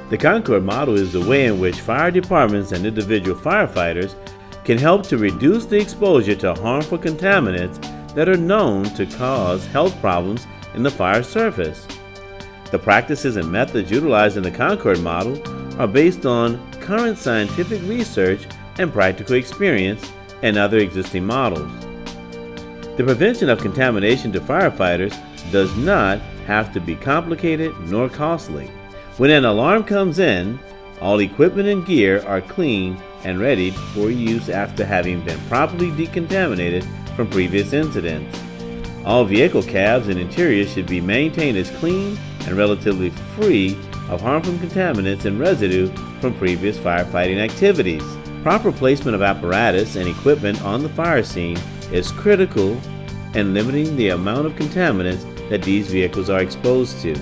The Concord model is the way in which fire departments and individual firefighters can help to reduce the exposure to harmful contaminants that are known to cause health problems in the fire surface. The practices and methods utilized in the Concord model are based on current scientific research and practical experience and other existing models. The prevention of contamination to firefighters does not have to be complicated nor costly. When an alarm comes in, all equipment and gear are clean and ready for use after having been properly decontaminated from previous incidents. All vehicle cabs and interiors should be maintained as clean and relatively free of harmful contaminants and residue from previous firefighting activities. Proper placement of apparatus and equipment on the fire scene is critical in limiting the amount of contaminants that these vehicles are exposed to.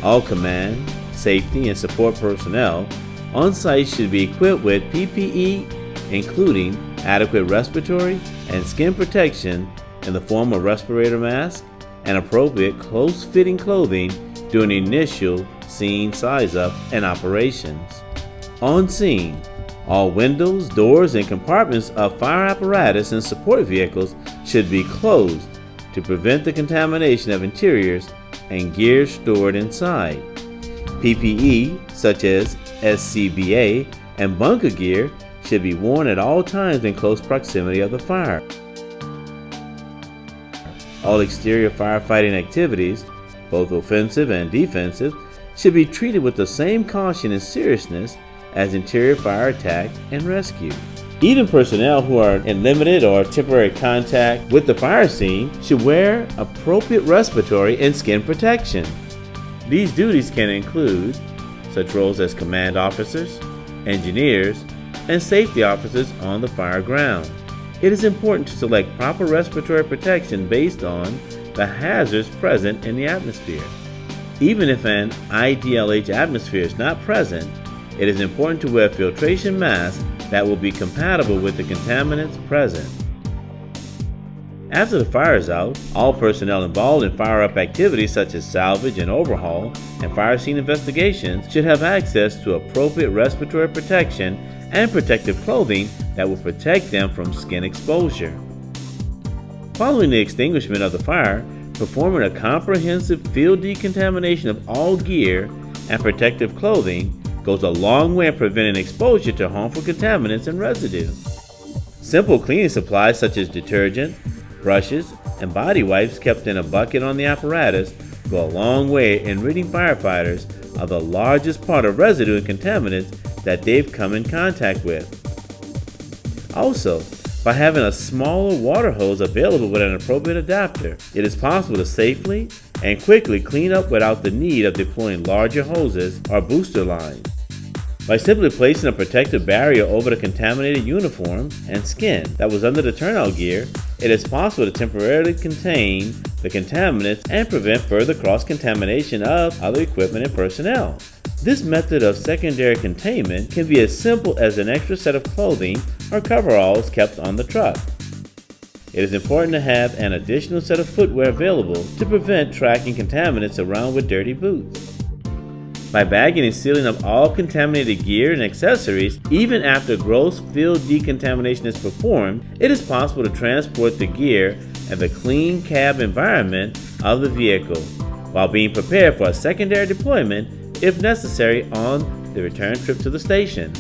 All command, safety, and support personnel on site should be equipped with PPE, including adequate respiratory and skin protection in the form of respirator masks and appropriate close-fitting clothing during initial scene size-up and operations. On scene, all windows, doors, and compartments of fire apparatus and support vehicles should be closed to prevent the contamination of interiors and gear stored inside. PPE, such as SCBA and bunker gear, should be worn at all times in close proximity of the fire. All exterior firefighting activities, both offensive and defensive, should be treated with the same caution and seriousness as interior fire attack and rescue. Even personnel who are in limited or temporary contact with the fire scene should wear appropriate respiratory and skin protection. These duties can include such roles as command officers, engineers, and safety officers on the fire ground. It is important to select proper respiratory protection based on the hazards present in the atmosphere. Even if an IDLH atmosphere is not present, it is important to wear filtration masks that will be compatible with the contaminants present. After the fire is out, all personnel involved in fire-up activities such as salvage and overhaul and fire scene investigations should have access to appropriate respiratory protection and protective clothing that will protect them from skin exposure. Following the extinguishment of the fire, performing a comprehensive field decontamination of all gear and protective clothing goes a long way in preventing exposure to harmful contaminants and residue. Simple cleaning supplies such as detergent, brushes, and body wipes kept in a bucket on the apparatus go a long way in ridding firefighters of the largest part of residue and contaminants that they've come in contact with. Also, by having a smaller water hose available with an appropriate adapter, it is possible to safely and quickly clean up without the need of deploying larger hoses or booster lines. By simply placing a protective barrier over the contaminated uniform and skin that was under the turnout gear, it is possible to temporarily contain the contaminants and prevent further cross-contamination of other equipment and personnel. This method of secondary containment can be as simple as an extra set of clothing or coveralls kept on the truck. It is important to have an additional set of footwear available to prevent tracking contaminants around with dirty boots. By bagging and sealing up all contaminated gear and accessories, even after gross field decontamination is performed, it is possible to transport the gear and the clean cab environment of the vehicle, while being prepared for a secondary deployment if necessary on the return trip to the station.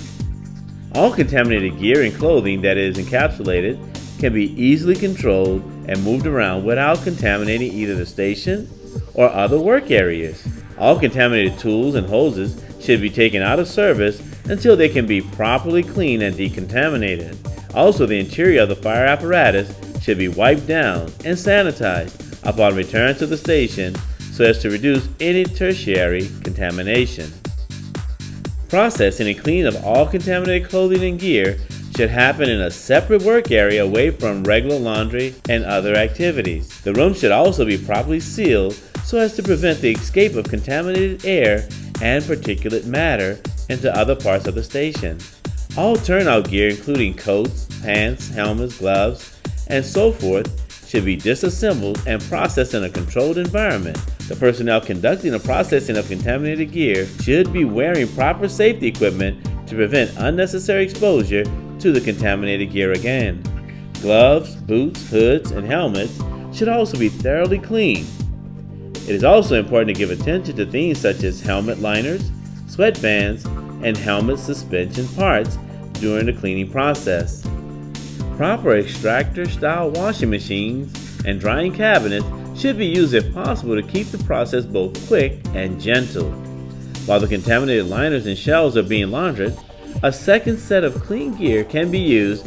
All contaminated gear and clothing that is encapsulated can be easily controlled and moved around without contaminating either the station or other work areas. All contaminated tools and hoses should be taken out of service until they can be properly cleaned and decontaminated. Also, the interior of the fire apparatus should be wiped down and sanitized upon return to the station so as to reduce any tertiary contamination. Processing and cleaning of all contaminated clothing and gear should happen in a separate work area away from regular laundry and other activities. The room should also be properly sealed so as to prevent the escape of contaminated air and particulate matter into other parts of the station. All turnout gear, including coats, pants, helmets, gloves, and so forth, should be disassembled and processed in a controlled environment The personnel conducting the processing of contaminated gear should be wearing proper safety equipment to prevent unnecessary exposure to the contaminated gear again. Gloves, boots, hoods, and helmets should also be thoroughly cleaned. It is also important to give attention to things such as helmet liners, sweatbands, and helmet suspension parts during the cleaning process. Proper extractor-style washing machines and drying cabinets should be used if possible to keep the process both quick and gentle. While the contaminated liners and shells are being laundered, a second set of clean gear can be used.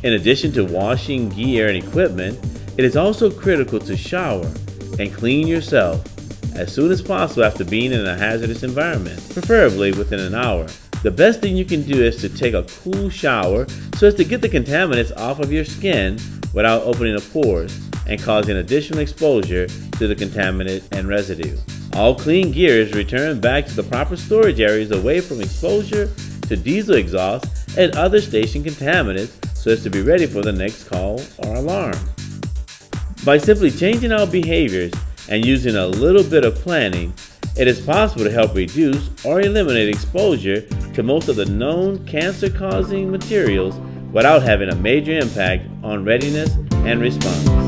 In addition to washing gear and equipment, it is also critical to shower and clean yourself as soon as possible after being in a hazardous environment, preferably within an hour. The best thing you can do is to take a cool shower so as to get the contaminants off of your skin without opening the pores and causing additional exposure to the contaminant and residue. All clean gear is returned back to the proper storage areas away from exposure to diesel exhaust and other station contaminants so as to be ready for the next call or alarm. By simply changing our behaviors and using a little bit of planning, it is possible to help reduce or eliminate exposure to most of the known cancer-causing materials without having a major impact on readiness and response.